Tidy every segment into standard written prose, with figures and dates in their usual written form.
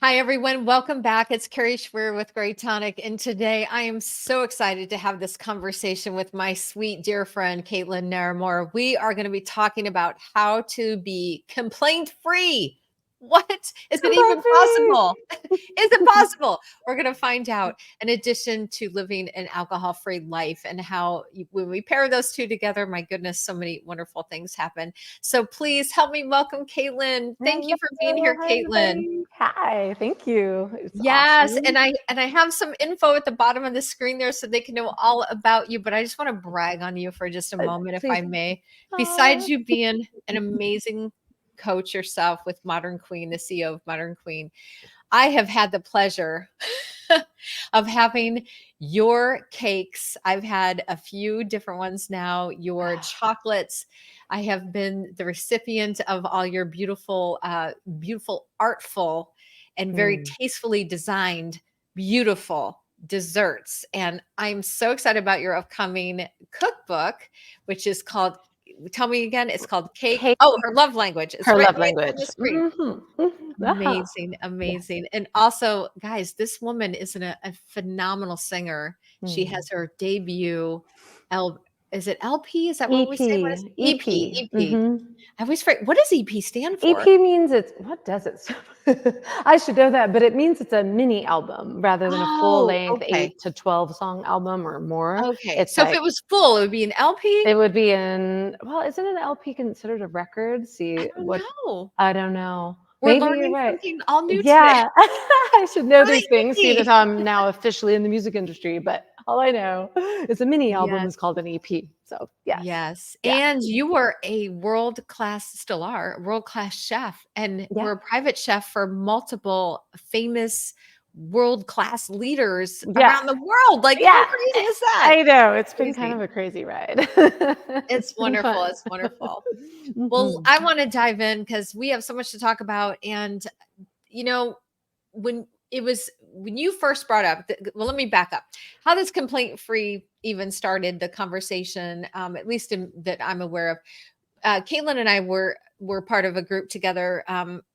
Hi, everyone. Welcome back. It's Carrie Schwer with GrayTonic. And today I am so excited to have this conversation with my sweet dear friend, Caitlin Naramore. We are going to be talking about how to be complaint free. What is it Complaint even possible? free. Is it possible? We're going to find out, in addition to living an alcohol free life, and how when we pair those two together, my goodness, so many wonderful things happen. So please help me welcome Caitlin. Thank you for being Hello, here, hi Caitlin. everybody. Hi, thank you. It's Yes, awesome. and I have some info at the bottom of the screen there so they can know all about you, but I just want to brag on you for just a moment, if I Please. may. Besides Oh, you being an amazing coach yourself with Modern Queen, the CEO of Modern Queen, I have had the pleasure of having your cakes. I've had a few different ones now, your chocolates. I have been the recipient of all your beautiful, artful, and very mm. tastefully designed, beautiful desserts. And I'm so excited about your upcoming cookbook, which is called, tell me again, it's called Cake. Cake, Oh, Her Love Language. It's her right love on the language. screen. Ah, Amazing, yes. amazing. And also, guys, this woman is a phenomenal singer. She Mm. has her debut L is it LP? Is that what we say? What is EP, EP? EP. EP. I always forget. What does EP stand for? EP means what does it stand for? I should know that, but it means it's a mini album rather than a full Oh, length okay. 8 to 12 song album or more. Okay. It's So if like it was full, it would be an LP? it would be well, isn't an LP considered a record? I See don't what know. I don't know. We're Maybe you're learning right. something all new today. Yeah, I should know What are these things, seeing the as I'm now officially in the music industry, but all I know is a mini album Yes. is called an EP. So yes. Yes, Yeah. and you were a world-class still are, world-class chef, and Yeah. were a private chef for multiple famous world-class leaders Yeah. around the world. Like, how Yeah. crazy is that? I know. It's been kind Crazy. of a crazy ride. It's It's been wonderful, fun. it's wonderful. Well, Mhm. I wanna dive in because we have so much to talk about, and, you know, when you first brought up well, let me back up. How this complaint free even started the conversation, at least that I'm aware of. Caitlin and I were part of a group together,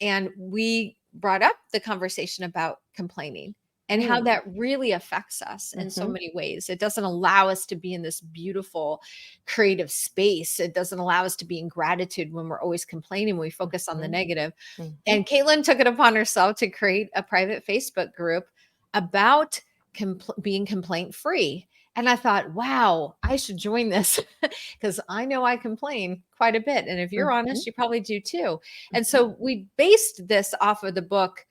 and we brought up the conversation about complaining and how Mm. that really affects us in so Mhm. many ways. It doesn't allow us to be in this beautiful creative space. It doesn't allow us to be in gratitude when we're always complaining. We focus on the Mhm. negative. Mhm. And Caitlin took it upon herself to create a private Facebook group about being complaint free. And I thought, wow, I should join this because I know I complain quite a bit. And if you're Mhm. honest, you probably do too. And Mhm. so we based this off of the book,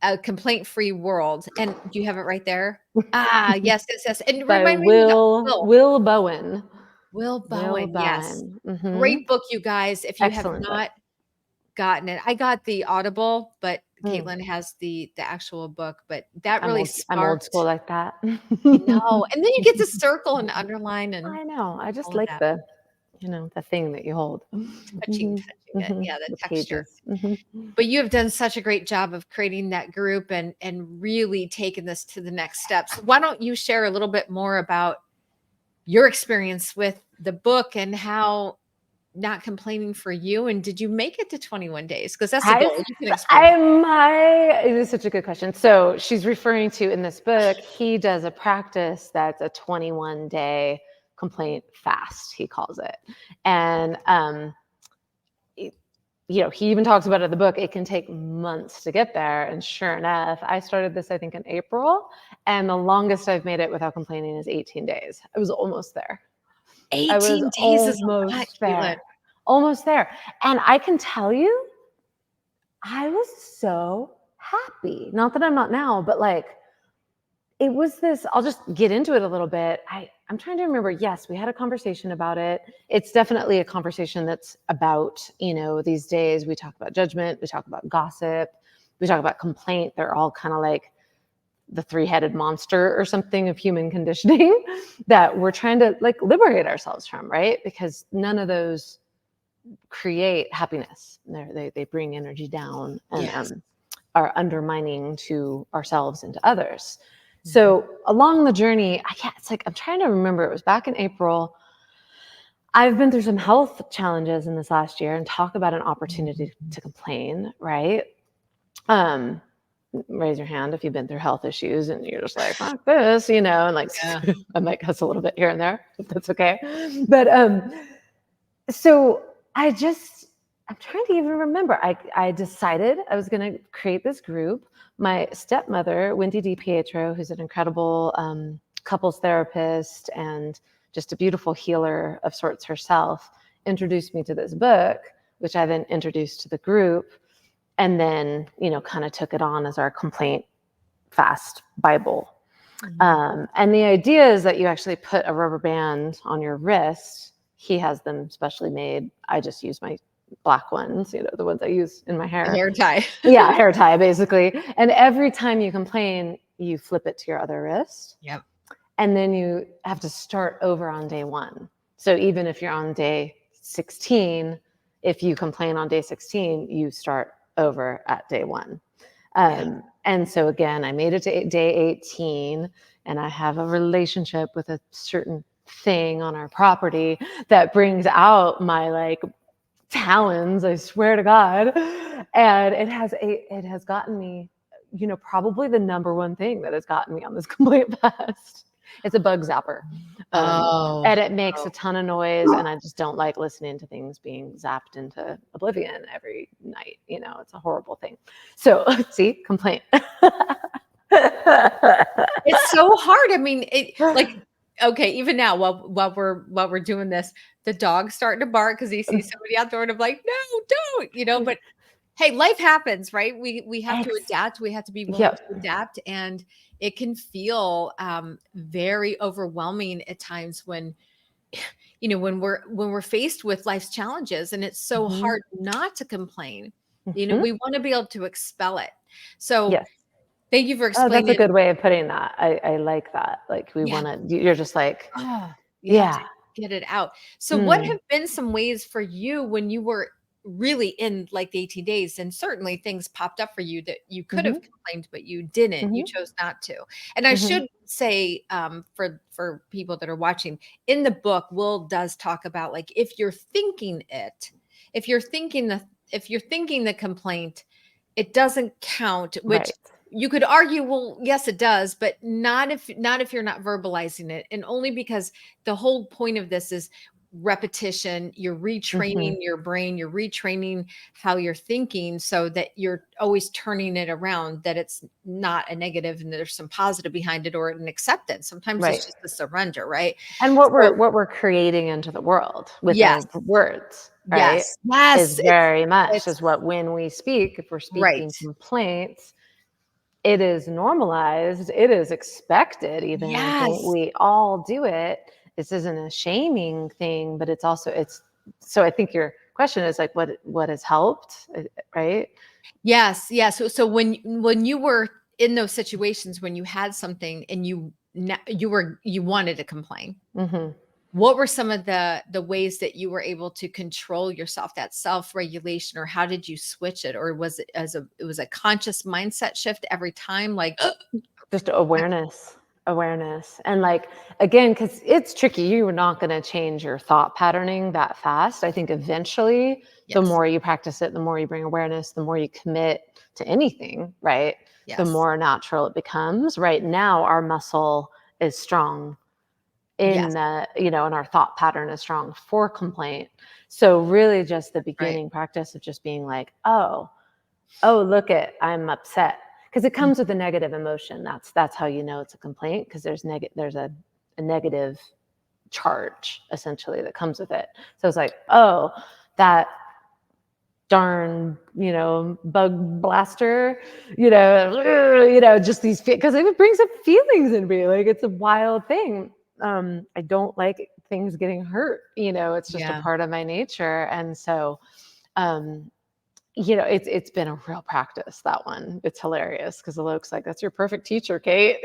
A Complaint Free World. And do you have it right there? Ah, yes, yes, yes. And By remind me, Will Bowen. Will Will Bowen. Yes. Bowen. Mhm. Great book, you guys. If you have Excellent book. not gotten it, I got the Audible, but Mm. Caitlin has the actual book. But that I'm really old school sparked. like that. I know. And then you get to circle and underline and I know. I just all of like that. the thing that you hold. Touching Mhm. it. Mhm. Yeah, the The texture. pages. Mhm. But you have done such a great job of creating that group and really taking this to the next steps. Why don't you share a little bit more about your experience with the book and how not complaining for you, and did you make it to 21 days? Because that's the I goal. You can explain that. it is such a good question. So she's referring to in this book, he does a practice that's a 21-day complaint fast, he calls it. And it- he even talks about it in the book. It can take months to get there. And sure enough, I started this, I think, in April. And the longest I've made it without complaining is 18 days. I was almost there. I was 18 days is a lot, almost Caitlin. there. Almost there. And I can tell you, I was so happy. Not that I'm not now, but like it was this, I'll just get into it a little bit. I'm trying to remember. Yes, we had a conversation about it. It's definitely a conversation that's about, these days we talk about judgment, we talk about gossip, we talk about complaint. They're all kind of like the three-headed monster or something of human conditioning that we're trying to like liberate ourselves from, right? Because none of those create happiness. They bring energy down and Yes. are undermining to ourselves and to others. Mhm. So along the journey, it's like I'm trying to remember. It was back in April. I've been through some health challenges in this last year, and talk about an opportunity to complain, right? Um, raise your hand if you've been through health issues and you're just like, fuck this, and like, Yeah. I might cuss a little bit here and there, if that's okay. But, so I'm trying to even remember. I decided I was going to create this group. My stepmother, Wendy DiPietro, who's an incredible couples therapist and just a beautiful healer of sorts herself, introduced me to this book, which I then introduced to the group, and then, kind of took it on as our complaint fast Bible. And the idea is that you actually put a rubber band on your wrist. He has them specially made. I just use my black ones, the ones I use in my hair. A hair tie. Yeah, hair tie, basically. And every time you complain, you flip it to your other wrist. Yep. And then you have to start over on day 1. So even if you're on day 16, if you complain on day 16, you start over at day 1. And so again, I made it to day 18, and I have a relationship with a certain thing on our property that brings out my talons, I swear to God. And it has gotten me, probably the number one thing that has gotten me on this complaint fast. It's a bug zapper. And it makes a ton of noise, and I just don't like listening to things being zapped into oblivion every night. It's a horrible thing. So see, complaint. It's so hard. I mean, okay, even now while we're doing this, the dog's starting to bark because he sees somebody out there, and I'm like, no, don't, but hey, life happens, right? We have to adapt. We have to be willing to adapt, and it can feel very overwhelming at times when we're faced with life's challenges, and it's so hard not to complain. We want to be able to expel it. So thank you for explaining. Oh, that's a good way of putting that. I like that. Like we want to, you're just like, get it out. So what have been some ways for you when you were really in the 18 days, and certainly things popped up for you that you could have complained, but you didn't, you chose not to. And I should say, for people that are watching, in the book, Will does talk about if you're thinking the complaint, it doesn't count, which you could argue, well, yes, it does, but not if you're not verbalizing it. And only because the whole point of this is repetition. You're retraining your brain, you're retraining how you're thinking, so that you're always turning it around, that it's not a negative and there's some positive behind it, or an acceptance. Sometimes it's just a surrender, right? And what we're creating into the world with our words, right? Yes. Is very much is what, when we speak, if we're speaking complaints, it is normalized, it is expected, even. I think we all do it. This isn't a shaming thing, but it's also, so I think your question is what has helped, right? Yes. So when you were in those situations, when you had something and you wanted to complain, what were some of the ways that you were able to control yourself, that self-regulation, or how did you switch it? Or was it a conscious mindset shift every time? Just awareness. And again, because it's tricky, you are not going to change your thought patterning that fast. I think eventually the more you practice it, the more you bring awareness, the more you commit to anything, right? The more natural it becomes. Right now, our muscle is strong in and our thought pattern is strong for complaint. So really just the beginning practice of just being like, oh, look I'm upset. Because it comes with a negative emotion. That's how you know it's a complaint, because there's a negative charge essentially that comes with it. So it's like, oh, that darn, bug blaster, just these, because it brings up feelings in me. It's a wild thing. I don't like things getting hurt. It's just a part of my nature, and so. It's been a real practice, that one. It's hilarious because Alok's like, that's your perfect teacher, Kate.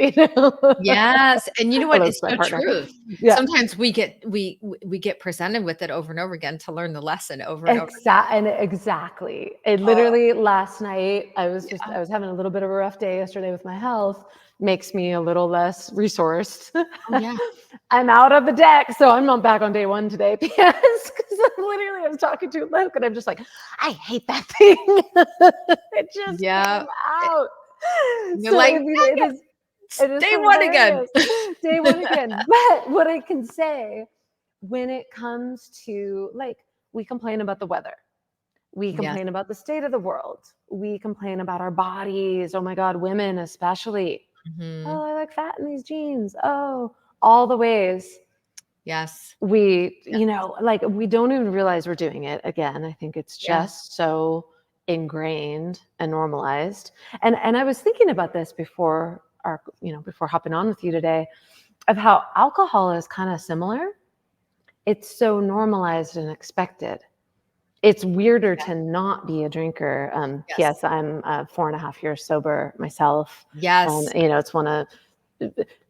Yes. And you know what? Alok's It's so true. Yeah. Sometimes we get presented with it over and over again to learn the lesson over and over. Exactly. It literally last night, I was having a little bit of a rough day yesterday with my health. Makes me a little less resourced. I'm out of the deck, so I'm not back on day 1 today, because literally I was talking to Luke and I'm just like, I hate that thing. It just came out. You're So like, it is day one again. hilarious. Day one again. But what I can say when it comes to like, we complain about the weather. We Yes. complain about the state of the world. We complain about our bodies. Oh my God, women especially. Mhm. Oh, I like fat in these jeans. Oh, all the ways Yes. we, Yeah. like we don't even realize we're doing it. Again, I think it's Yeah. just so ingrained and normalized. And I was thinking about this before before hopping on with you today, of how alcohol is kind of similar. It's so normalized and expected. It's weirder Yeah. to not be a drinker. Yes. P.S. I'm 4.5 years sober myself, and Yes. it's one of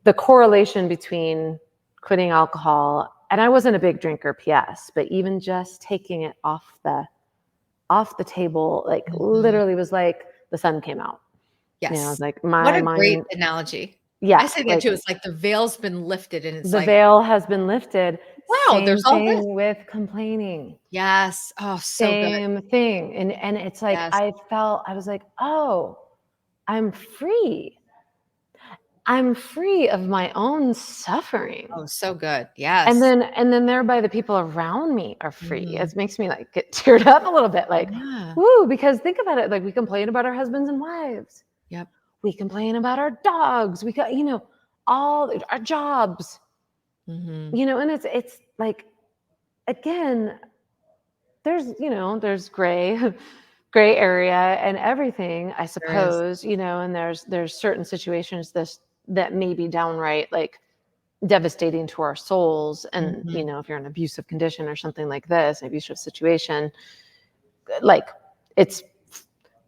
the correlation between quitting alcohol. And I wasn't a big drinker, P.S. But even just taking it off the table, like Mhm. literally was like the sun came out. Yes. Like What my a great mind, analogy. I yeah, say that like too. It's like the veil's been lifted and it's the like, veil has been lifted. wow, Same there's all this. thing with complaining. Yes. Oh, so good. Same thing. And it's like Yes. I was like, "Oh, I'm free. I'm free of my own suffering." Oh, so good. And Yes. then thereby the people around me are free. Mhm. It makes me like get teared up a little bit, like, Yeah. woo, because think about it, like we complain about our husbands and wives. Yep. We complain about our dogs. We got, all our jobs, Mhm. and it's like, again, there's gray area and everything, I There is. suppose, and there's certain situations that may be downright like devastating to our souls. And Mhm. if you're in an abusive condition or something like this, an abusive situation, like it's,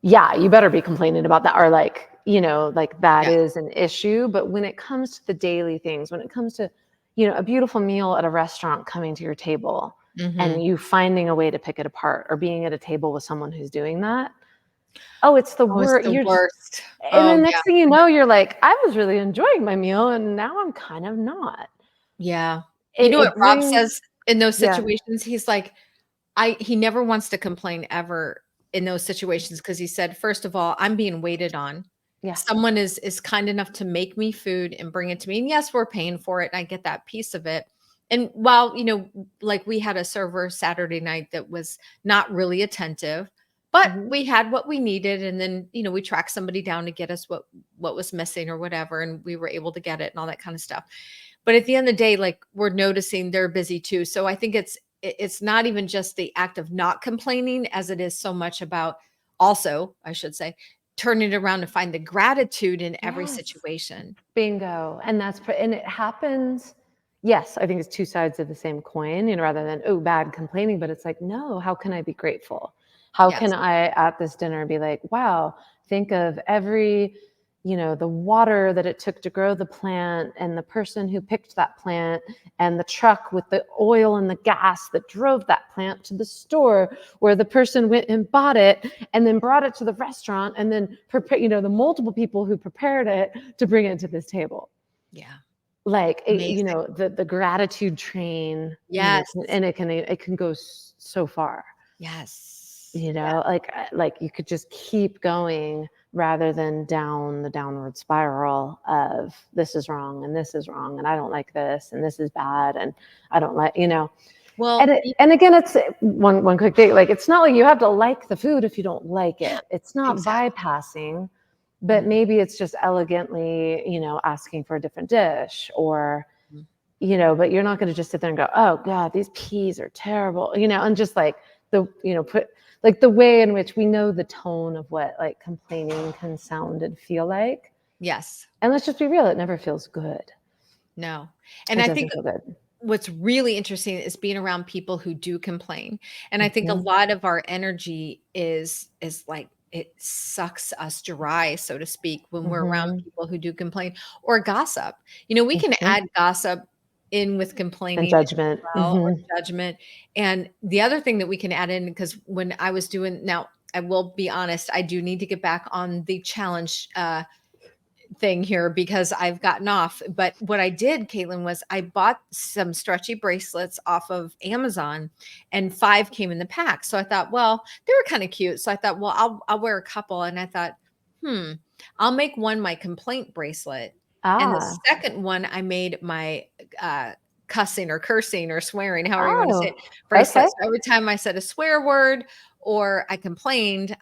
yeah, you better be complaining about that, or like, like that Yes. is an issue. But when it comes to the daily things, when it comes to, a beautiful meal at a restaurant coming to your table Mhm. and you finding a way to pick it apart, or being at a table with someone who's doing that, oh, it's the Oh, it's word. the worst. And Oh, then yeah. next thing you know, you're like, I was really enjoying my meal and now I'm kind of not. Yeah. You It, know what it Rob brings, says in those yeah, situations? He's like, he never wants to complain ever in those situations because he said, "First of all, I'm being waited on. yeah. Someone is kind enough to make me food and bring it to me, and yes, we're paying for it, and I get that piece of it." And while, like we had a server Saturday night that was not really attentive, but Hmm. we had what we needed, and then, we tracked somebody down to get us what was missing or whatever, and we were able to get it and all that kind of stuff. But at the end of the day, like, we're noticing they're busy too. So I think it's not even just the act of not complaining as it is so much about, also, I should say, turning it around to find the gratitude in every Yes. situation. Bingo. And and it happens. Yes, I think it's two sides of the same coin, rather than, oh, bad complaining, but it's like, no, how can I be grateful? How can Yes. I at this dinner be like, wow, think of every, the water that it took to grow the plant, and the person who picked that plant, and the truck with the oil and the gas that drove that plant to the store where the person went and bought it and then brought it to the restaurant, and then prepare, the multiple people who prepared it to bring it to this table. Yeah. Like, Amazing. the gratitude train, Yes. and it can go so far. Yes. Yeah. Like you could just keep going rather than down the downward spiral of, this is wrong and this is wrong and I don't like this and this is bad and I don't like, Well, and again, it's one quick thing. Like, it's not like you have to like the food if you don't like yeah, it. It's not exactly. bypassing, but Mhm. maybe it's just elegantly, asking for a different dish, or, Mhm. but you're not going to just sit there and go, oh God, these peas are terrible, and just like put like the way in which we know the tone of what like complaining can sound and feel like. Yes. And let's just be real, it never feels good. No. And It I think doesn't feel good. what's really interesting is being around people who do complain. And I think a Mhm. lot of our energy is like it sucks us dry, so to speak, when we're around Mhm. people who do complain or gossip. We can Mhm. add gossip in with And complaining as judgment. well, or Mhm. judgment. And the other thing that we can add in, because when I was doing, now I will be honest, I do need to get back on the challenge thing here because I've gotten off. But what I did, Caitlin, was I bought some stretchy bracelets off of Amazon, and 5 came in the pack. So I thought, well, they were kind of cute. So I thought, well, I'll wear a couple. And I thought, I'll make one my complaint bracelet. And the Ah, second one, I made my cussing or cursing or swearing, however you want to say oh, it, bracelet. okay. So every time I said a swear word or I complained,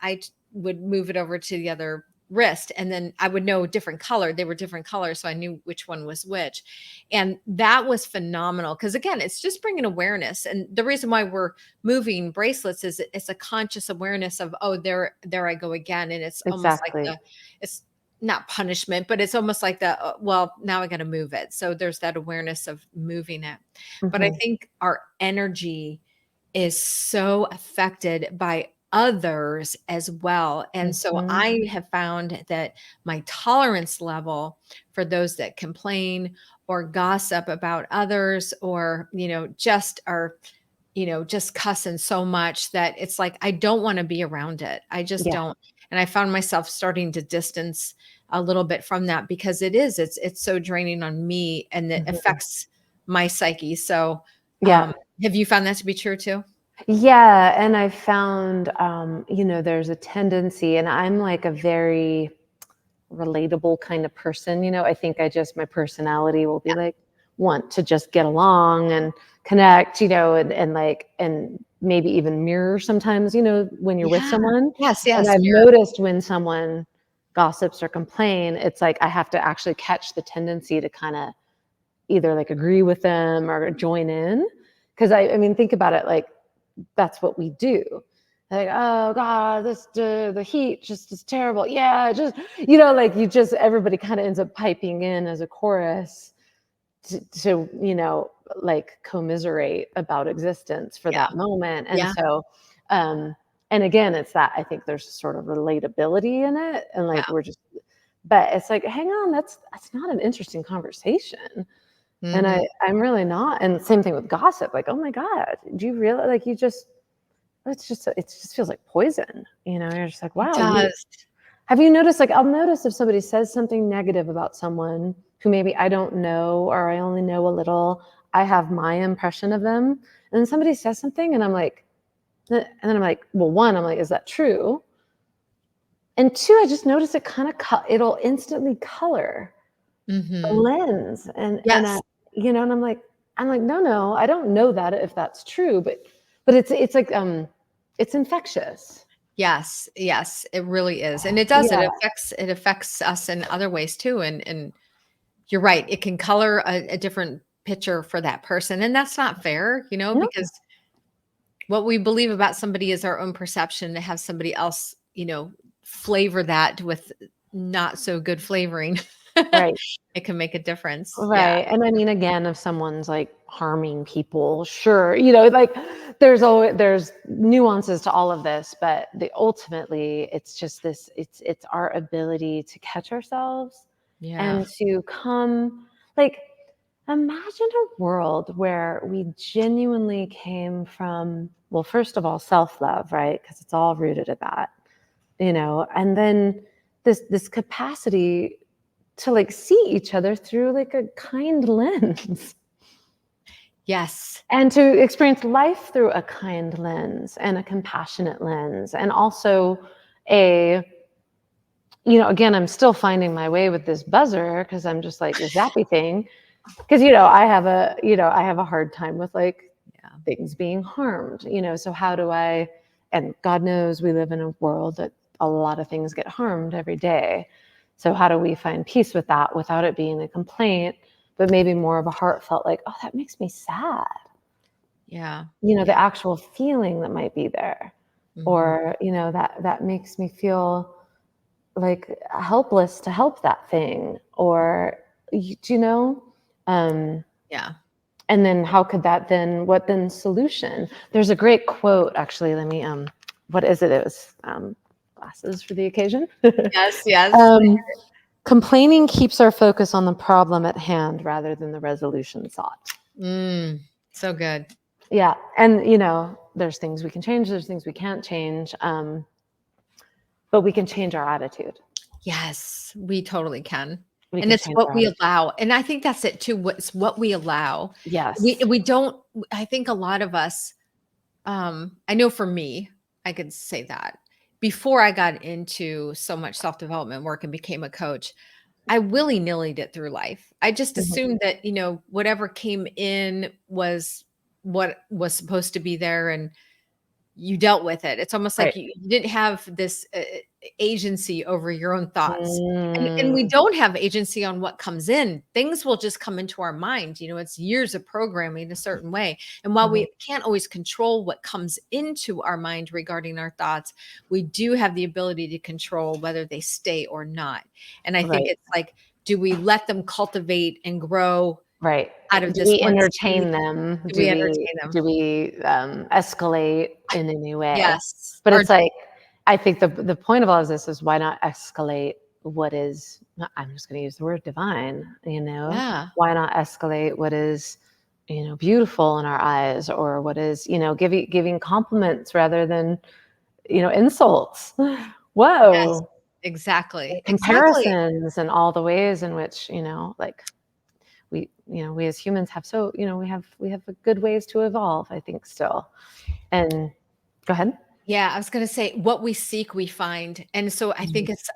would move it over to the other wrist, and then I would know a different color. They were different colors, so I knew which one was which. And that was phenomenal because, again, it's just bringing awareness. And the reason why we're moving bracelets is it's a conscious awareness of, oh, there I go again. And it's almost like Exactly. it's not punishment, but it's almost like the, well, now I got to move it. So there's that awareness of moving it. But I Mhm, think our energy is so affected by others as well. And so mhm. I have found that my tolerance level for those that complain or gossip about others, or, just are, just cussing so much that it's like I don't want to be around it. I just Yeah. don't. And I found myself starting to distance a little bit from that because it's so draining on me, and it Mhm. affects my psyche. So Yeah. have you found that to be true too? Yeah, and I found, there's a tendency, and I'm like a very relatable kind of person. I think my personality will be Yeah. like, want to just get along and connect, and maybe even mirror sometimes, when you're with Yeah. someone. Yes, And yes, I've mirror. noticed when someone gossips or complain, it's like I have to actually catch the tendency to kind of either like agree with them or join in. Because I mean, think about it, like that's what we do. Like, oh God, the heat just is terrible. Yeah, just like everybody kind of ends up piping in as a chorus to like commiserate about existence for Yeah. that moment. And Yeah. so, um, and again, it's that I think there's sort of relatability in it, and Yeah. like but it's like, hang on, that's not an interesting conversation. And Mhm. I'm really not. And same thing with gossip. Like, oh my God, do you really like you just it just feels like poison. You're just like, It wow, you does. have you noticed, like, I'll notice if somebody says something negative about someone who maybe I don't know or I only know a little, I have my impression of them. And then somebody says something and I'm like, and then I'm like, well, one, I'm like, is that true? And two, I just notice it kind of it'll instantly color the Mhm. lens. Yes. And I'm like, no, I don't know that if that's true, but it's like it's infectious. Yes. Yes, it really is. And it does. Yeah. It affects us in other ways too. And you're right. It can color a different picture for that person. And that's not fair, No, because what we believe about somebody is our own perception. To have somebody else, flavor that with not so good flavoring, right. it can make a difference. Yeah. Right, and I mean, again, if someone's, like, harming people, sure, like, there's nuances to all of this, but ultimately, it's just this it's our ability to catch ourselves Yeah. and to come like, imagine a world where we genuinely came from, well, first of all, self-love, right? Because it's all rooted at that, and then this capacity to like see each other through like a kind lens Yes. and to experience life through a kind lens and a compassionate lens and also a again, I'm still finding my way with this buzzer because I'm just like the zappy thing because I have a hard time with like Yeah. things being harmed, so how do I, and God knows we live in a world that a lot of things get harmed every day. So how do we find peace with that without it being a complaint, but maybe more of a heartfelt, like, oh, that makes me sad, Yeah. the Yeah. actual feeling that might be there, Mhm. or that makes me feel like helpless to help that thing, or do you know um Yeah. and then how could that then what then solution? There's a great quote, actually. Let me what is it? It was glasses for the occasion. Yes, yes. um, Complaining keeps our focus on the problem at hand rather than the resolution sought. Mm, so good. Yeah, and there's things we can change, there's things we can't change, but we can change our attitude. Yes, we totally can. We And can it's change what our we attitude. allow. And I think that's it too. What's what we allow. We Yes. we don't I think a lot of us, I know for me, I could say that. before I got into so much self-development work and became a coach, I willy-nillied it through life. I just Mhm. assumed that, whatever came in was what was supposed to be there, and you dealt with it. It's almost like Right. you didn't have this agency over your own thoughts. And we Mm, don't have agency on what comes in. Things will just come into our mind. It's years of programming a certain way. And while mhm. we can't always control what comes into our mind regarding our thoughts, we do have the ability to control whether they stay or not. And I think Right. it's like, do we let them cultivate and grow Right. out of Do this we one seed? entertain them? Do Do we we entertain them? do we escalate in any way? Yes. But Or it's like, I think the point of all of this is, why not escalate what is, I'm just going to use the word divine, yeah. Why not escalate what is, beautiful in our eyes, or what is, giving compliments rather than, insults. Yes. Whoa. Exactly. Exactly. Comparisons and all the ways in which, like, we as humans have, so we have good ways to evolve, I think, still. And go ahead. Yeah, I was gonna say what we seek, we find. And so I Mhm. think it's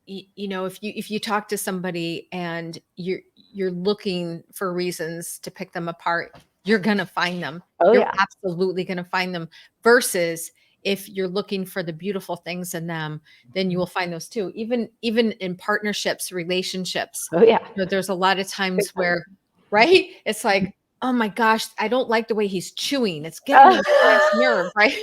if you talk to somebody and you're looking for reasons to pick them apart, you're gonna find them. Oh You're yeah. absolutely gonna find them versus if you're looking for the beautiful things in them, then you will find those too. Even in partnerships, relationships, Oh yeah. there's a lot of Big times time. where, right? It's like, oh my gosh, I don't like the way he's chewing. It's getting on my last nerve, right?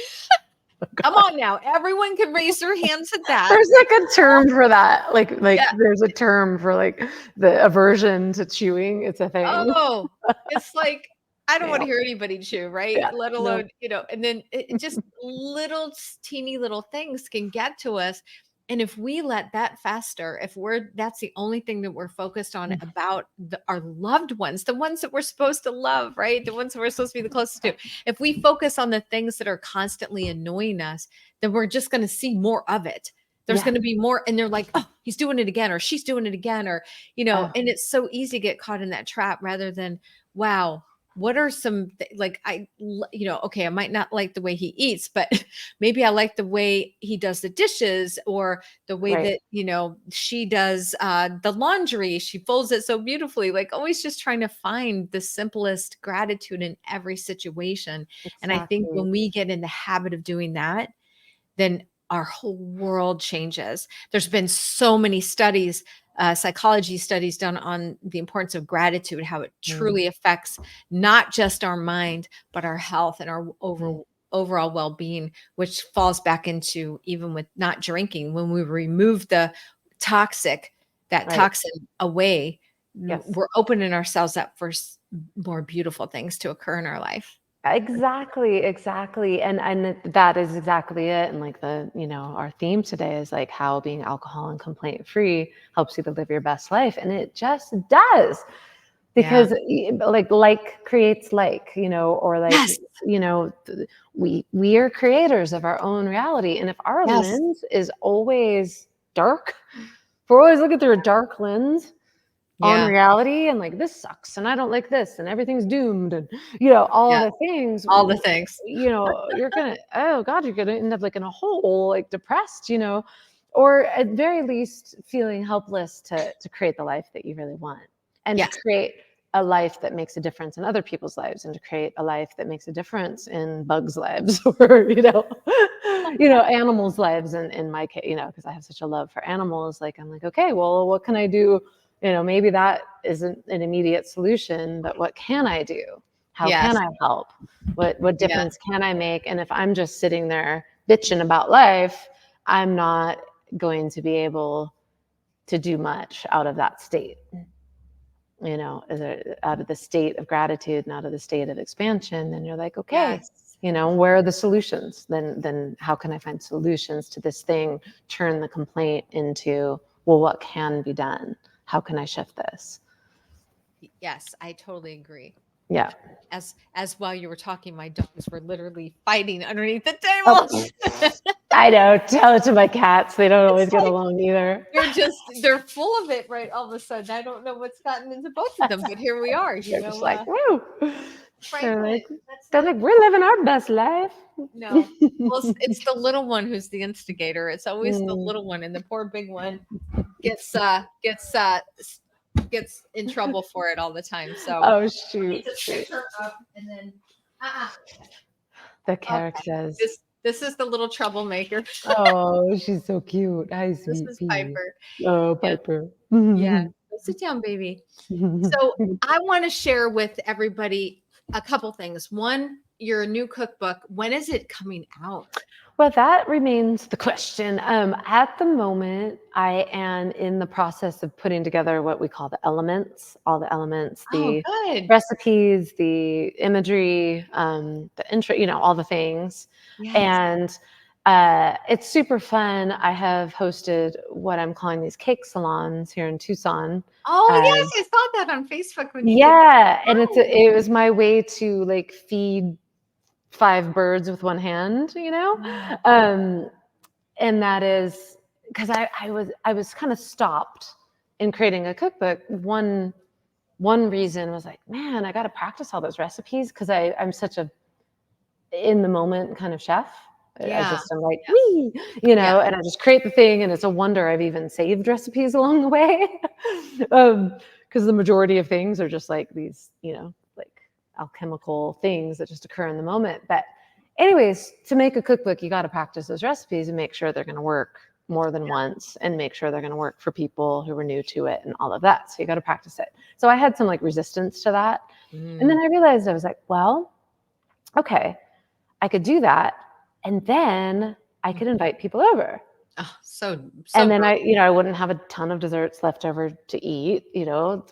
Come on now. Everyone can raise their hands at that. There's like a term for that. Like Yeah. there's a term for like the aversion to chewing. It's a thing. Oh, it's like, I don't Yeah. wanna hear anybody chew, right? Yeah. Let No. alone, and then it just little teeny little things can get to us. And if we let that fester, if that's the only thing that we're focused on about our loved ones, the ones that we're supposed to love, right? The ones that we're supposed to be the closest to. If we focus on the things that are constantly annoying us, then we're just gonna see more of it. There's Yeah. gonna be more, and they're like, oh, he's doing it again, or she's doing it again, or Oh, and it's so easy to get caught in that trap rather than, wow, what are some like okay, I might not like the way he eats, but maybe I like the way he does the dishes, or the way right. that she does the laundry. She folds it so beautifully. Like, always just trying to find the simplest gratitude in every situation. And I think Exactly. when we get in the habit of doing that, then our whole world changes. There's been so many studies, psychology studies done on the importance of gratitude, how it Mm, truly affects not just our mind, but our health and our mm. overall well-being, which falls back into even with not drinking. When we remove toxic, that Right. toxin away, Yes. we're opening ourselves up for more beautiful things to occur in our life. Exactly, exactly. And that is exactly it. And like our theme today is like how being alcohol and complaint free helps you to live your best life. And it just does. Yeah. Because like creates like, or like, Yes. we are creators of our own reality. And if our Yes. lens is always dark, if we're always looking through a dark lens on Yeah. reality, and like, this sucks and I don't like this and everything's doomed, and all Yeah. the things, All the things. you're gonna, oh god, you're gonna end up like in a hole, like depressed, or at very least feeling helpless to create the life that you really want, and to Yes. create a life that makes a difference in other people's lives, and to create a life that makes a difference in bugs' lives, or animals' lives, and in my case, because I have such a love for animals, like, I'm like, okay, well, what can I do? Maybe that isn't an immediate solution, but what can I do? How can Yes. I help? What Yeah. difference can I make? And if I'm just sitting there bitching about life, I'm not going to be able to do much out of that state, out of the state of gratitude and out of the state of expansion. And you're like, okay, Yes. where are the solutions? Then how can I find solutions to this thing? Turn the complaint into, well, what can be done? How can I shift this? Yes, I totally agree. Yeah. As while you were talking, my dogs were literally fighting underneath the Oh, table. I know. Tell it to my cats. They don't It's always get like along either. they're full of it, right? All of a sudden. I don't know what's gotten into both of them, but here we are, They're just like, woo. They're Franklin. like, That's they're not like, we're living our best life. No. Well, it's the little one who's the instigator. It's always the Mm. little one, and the poor big one gets in trouble for it all the time. So Oh, I need shoot, to shoot. pick her up and then uh-uh. The Okay. characters. This is the little troublemaker. Oh, she's so cute. Hi, This sweet is pea. Piper. Oh, Yeah. Piper. Yeah. Go sit down, baby. So I want to share with everybody a couple things. One, your new cookbook. When is it coming out? Well, that remains the question. At the moment, I am in the process of putting together what we call the elements, all the elements, Oh, the good. recipes, the imagery, the intro, all the things. Yes. And it's super fun. I have hosted what I'm calling these cake salons here in Tucson. Oh, Uh, yes, I saw that on Facebook when you did that. yeah, and Oh, it was my way to like feed 5 birds with one hand, wow. Um, and that is because I was kind of stopped in creating a cookbook. One reason was like, man, I got to practice all those recipes because I'm such a in the moment kind of chef. I Yeah. just am like, Yeah. wee, Yeah. and I just create the thing, and it's a wonder I've even saved recipes along the way, because the majority of things are just like these, like alchemical things that just occur in the moment. But, anyways, to make a cookbook, you got to practice those recipes and make sure they're going to work more than once, and make sure they're going to work for people who are new to it and all of that. So you got to practice it. So I had some like resistance to that, and then I realized I was like, well, okay. I could do that, and then I could invite people over. Oh, so And then brilliant. I wouldn't have a ton of desserts left over to eat,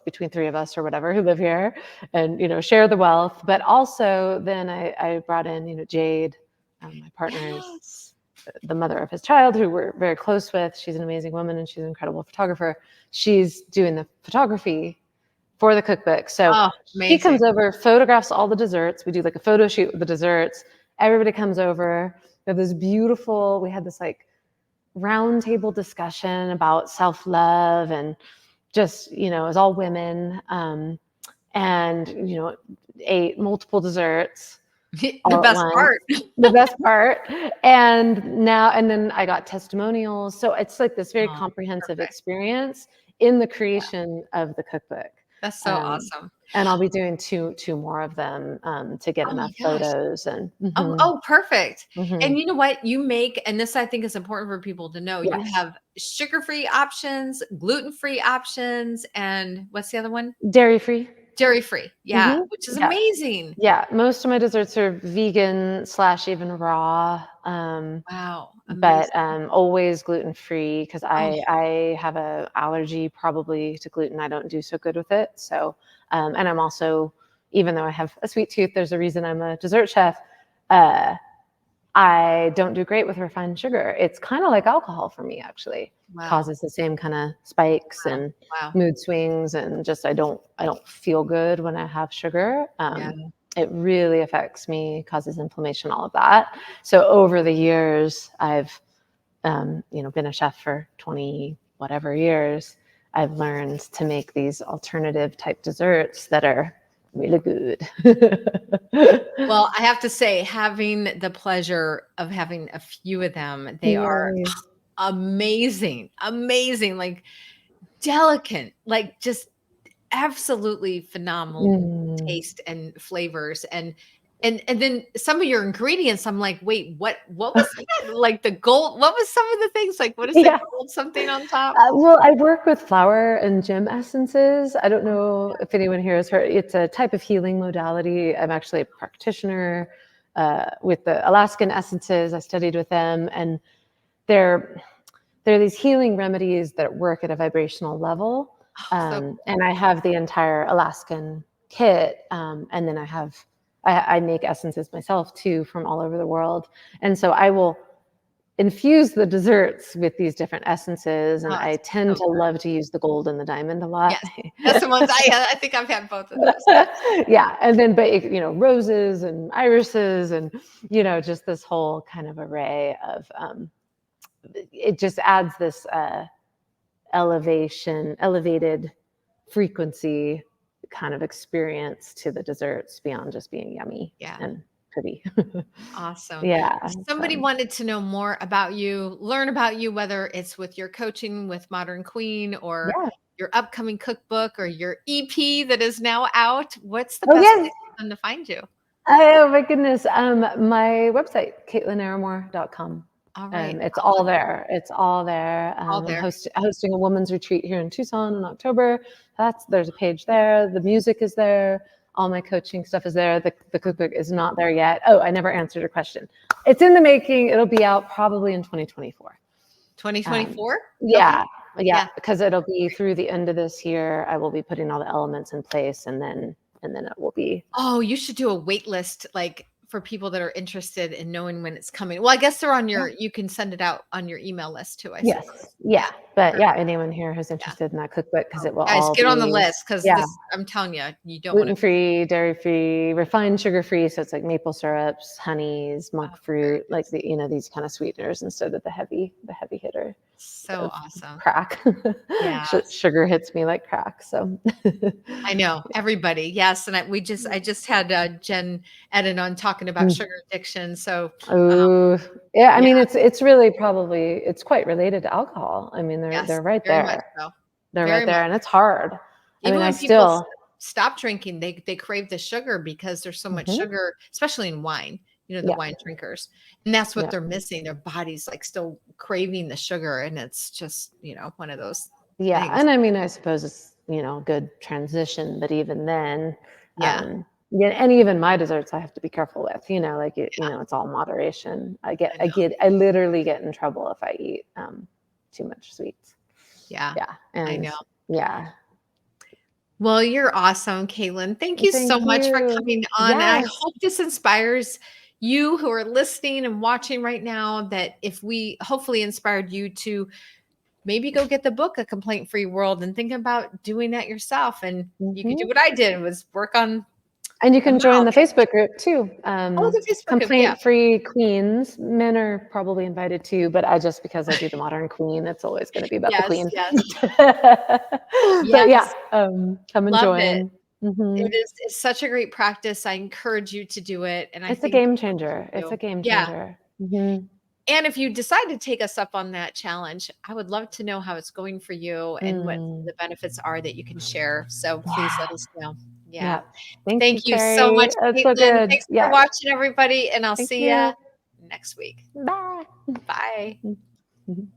between 3 of us or whatever who live here and, share the wealth. But also then I brought in, Jade, my partner's Yes. the mother of his child, who we're very close with. She's an amazing woman and she's an incredible photographer. She's doing the photography for the cookbook. So Oh, she comes amazing. over, photographs all the desserts. We do like a photo shoot with the desserts. Everybody comes over. We had this like round table discussion about self-love and just, it was all women. And, ate multiple desserts The all at best once. part. The best part. And then I got testimonials. So it's like this very Oh, comprehensive perfect. experience in the Yeah. creation of the cookbook. That's so Um, awesome. and I'll be doing two more of them to get Oh my enough gosh. photos and Oh, perfect. mhm. And you know what? You make, and this I think is important for people to know, you Yes, have sugar-free options, gluten-free options, and what's the other one? dairy free. Dairy-free. Yeah, Mhm. which is Yeah, amazing. yeah. Most of my desserts are vegan slash even raw. Wow, But amazing. always gluten free because Oh, I have a allergy probably to gluten. I don't do so good with it. So and I'm also, even though I have a sweet tooth, there's a reason I'm a dessert chef. Uh, I don't do great with refined sugar. It's kind of like alcohol for me, actually. wow. Causes the same kind of spikes Wow. and Wow. mood swings, and just I don't feel good when I have sugar. Yeah. It really affects me, causes inflammation, all of that. So over the years, I've been a chef for 20 whatever years. I've learned to make these alternative type desserts that are really good. Well, I have to say, having the pleasure of having a few of them, they are Yay. amazing, amazing, like delicate, like just absolutely phenomenal Mm. taste and flavors and then some of your ingredients, I'm like, "Wait, what was that?" Like the gold, what was some of the things? Like, what is the Yeah. gold something on top? Well, I work with flower and gem essences. I don't know if anyone here has heard. It's a type of healing modality. I'm actually a practitioner with the Alaskan essences. I studied with them, and they're they're these healing remedies that work at a vibrational level. Oh, so And cool. I have the entire Alaskan kit, and then I make essences myself too from all over the world, and so I will infuse the desserts with these different essences, and Oh, I it's tend so to love to use the gold and the diamond a lot. yes. That's the ones I think I've had both of those. Yeah, and then but roses and irises and just this whole kind of array of it just adds this elevated frequency kind of experience to the desserts beyond just being yummy Yeah. and pretty. Awesome. Yeah. If somebody So wanted to know more about you, learn about you, whether it's with your coaching with Modern Queen or yeah. your upcoming cookbook or your EP that is now out, what's the Oh best yes. place for them to find you? Oh my goodness. My website, CaitlinNaramore.com. All right. It's I'll all put there. It's all there. all I'm there. hosting a women's retreat here in Tucson in October. There's a page there. The music is there. All my coaching stuff is there. The cookbook is not there yet. Oh, I never answered your question. It's in the making. It'll be out probably in 2024. 2024? Okay. Yeah, yeah, Yeah. because it'll be through the end of this year. I will be putting all the elements in place, and then it will be. Oh, you should do a wait list like for people that are interested in knowing when it's coming. Well, I guess they're on Yeah. you can send it out on your email list too, I Yes, suppose. yeah, Yeah. but yeah, Perfect. anyone here who's Yeah. interested in that cookbook, because Oh, it will guys, all get on the be, list because yeah, this I'm telling you don't want to gluten-free, dairy-free, refined sugar-free, so it's like maple syrups, honeys, monk oh, very fruit, like nice. these kind of sweeteners instead of the heavy hitter So of awesome. crack. Yes. Sugar hits me like crack, so I know everybody. Yes, and I just had Jen Eden on talking about Mm. sugar addiction. So Oh, yeah, I yeah, mean, it's really probably it's quite related to alcohol. I mean, yes, they're right very much there. so. They're right Very there, much. and it's hard. I Even mean, I when people still stop drinking, they crave the sugar because there's so much Mhm. sugar, especially in wine. The Yeah, wine drinkers, and that's what yeah. they're missing. Their body's like still craving the sugar, and it's just one of those Yeah, things. and I mean, I suppose it's, a good transition, but even then, Yeah, yeah, and even my desserts I have to be careful with, like yeah, it's all moderation. I know. I literally get in trouble if I eat too much sweets. Yeah, Yeah, I and know. yeah. Well, you're awesome, Caitlin. Thank you so Thank much for you. coming on. And I Yes. hope this inspires you who are listening and watching right now. That if we hopefully inspired you to maybe go get the book, A Complaint Free World, and think about doing that yourself. And you could do Mhm. what I did was work on And you the can join mouth. the Facebook group too. Oh, the Facebook group. Yeah. Complaint-free queens. Men are probably invited too, but because I do the modern queen, it's always going to be about the Yes. queen. Yes. But yeah, Yes. come and Love it. join. Hmm. It's such a great practice. I encourage you to do it. And I It's a think game what you changer. It's a do. game Yeah. changer. Hmm. And if you decide to take us up on that challenge, I would love to know how it's going for you and what Mm. the benefits are that you can share. So please Yeah. let us know. Yeah. Yeah. Thank you, Thank you so Carrie. much, That's so Caitlin. good. Thanks for Yeah. watching, everybody. And I'll Thank see you you. next week. Bye. Bye. Mhm.